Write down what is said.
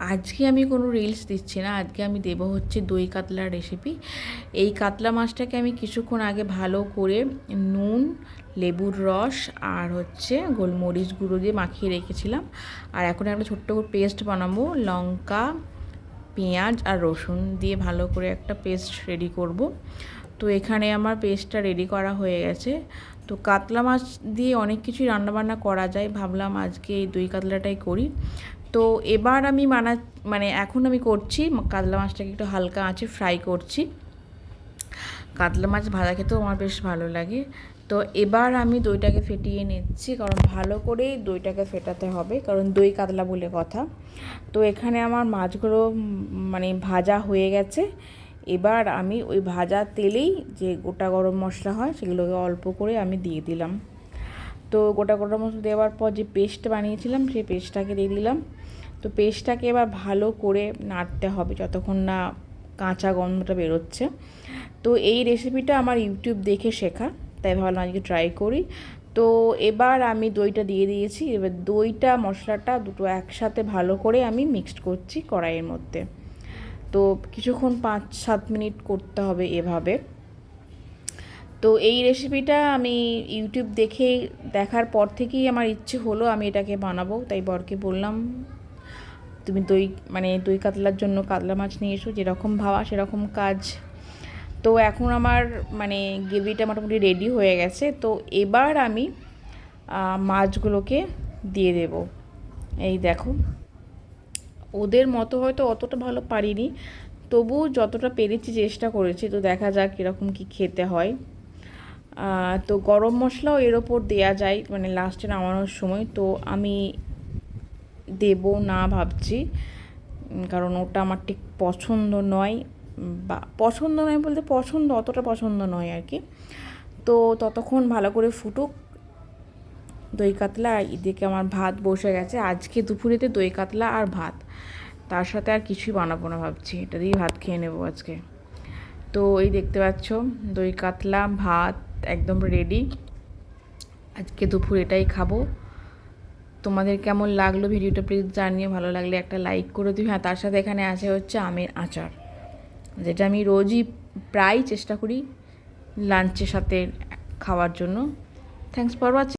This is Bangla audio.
আজকে আমি কোনো রিলস দিচ্ছি না, আজকে আমি দেবো হচ্ছে দই কাতলার রেসিপি। এই কাতলা মাছটাকে আমি কিছুক্ষণ আগে ভালো করে নুন, লেবুর রস আর হচ্ছে গোলমরিচ গুঁড়ো দিয়ে মাখিয়ে রেখেছিলাম। আর এখন একটা ছোট্ট করে পেস্ট বানাবো, লঙ্কা, পেঁয়াজ আর রসুন দিয়ে ভালো করে একটা পেস্ট রেডি করব। তো এখানে আমার পেস্টটা রেডি করা হয়ে গেছে। তো কাতলা মাছ দিয়ে অনেক কিছুই রান্নাবান্না করা যায়, ভাবলাম আজকে এই দই কাতলাটাই করি। তো এবার আমি এখন আমি করছি কাতলা মাছটাকে একটু হালকা আঁচে ফ্রাই করছি। কাতলা মাছ ভাজা খেতেও আমার বেশ ভালো লাগে। তো এবার আমি দইটাকে ফেটিয়ে নিচ্ছি, কারণ ভালো করেই দইটাকে ফেটাতে হবে, কারণ দই কাতলা বলে কথা। তো এখানে আমার মাছগুলো ভাজা হয়ে গেছে। এবার আমি ওই ভাজা তেলেই যে গোটা গরম মশলা হয় সেগুলোকে অল্প করে আমি দিয়ে দিলাম। তো গোটা গরম মশলা দেওয়ার পর যে পেস্ট বানিয়েছিলাম সেই পেস্টটাকে দিয়ে দিলাম। তো পেস্টটাকে এবার ভালো করে নাড়তে হবে যতক্ষণ না কাঁচা গন্ধটা বেরোচ্ছে। তো এই রেসিপিটা আমার ইউটিউব দেখে শেখা, তাই ভাবলাম আজকে ট্রাই করি। তো এবার আমি দইটা দিয়ে দিয়েছি। এবার দইটা মশলাটা দুটো একসাথে ভালো করে আমি মিক্সড করছি কড়াইয়ের মধ্যে। তো কিছুক্ষণ 5-7 মিনিট করতে হবে এভাবে। তো এই রেসিপিটা আমি ইউটিউব দেখার পর থেকেই আমার ইচ্ছে হলো আমি এটাকে বানাবো। তাই বরকে বললাম, তুমি দই কাতলার জন্য কাতলা মাছ নিয়ে এসো, যেরকম ভাবা সেরকম কাজ। তো এখন আমার গ্রেভিটা মোটামুটি রেডি হয়ে গেছে। তো এবার আমি মাছগুলোকে দিয়ে দেব। এই দেখো, ওদের মতো হয়তো অতটা ভালো পারিনি, তবু যতটা পেরেছি চেষ্টা করেছি। তো দেখা যাক কীরকম কী খেতে হয়। তো গরম মশলাও এর ওপর দেওয়া যায় লাস্টে নামানোর সময়। তো আমি দেব না ভাবছি, কারণ ওটা আমার ঠিক পছন্দ নয়, বা পছন্দ নয় বলতে অতটা পছন্দ নয় আর কি। তো ততক্ষণ ভালো করে ফুটুক দই কাতলা। আর এদিকে আমার ভাত বসে গেছে। আজকে দুপুরেতে দই কাতলা আর ভাত, তার সাথে আর কিছুই বানাবো না, ভাবছি এটা দিয়ে ভাত খেয়ে নেবো আজকে। তো এই দেখতে পাচ্ছ দই কাতলা ভাত একদম রেডি। আজকে দুপুর এটাই খাবো। তোমাদের কেমন লাগলো ভিডিওটা প্লিজ জানিও, ভালো লাগলে একটা লাইক করে দিও। হ্যাঁ, তার সাথে এখানে আছে হচ্ছে আমের আচার, যেটা আমি রোজই প্রায় চেষ্টা করি লাঞ্চের সাথে খাওয়ার জন্য। Thanks for watching.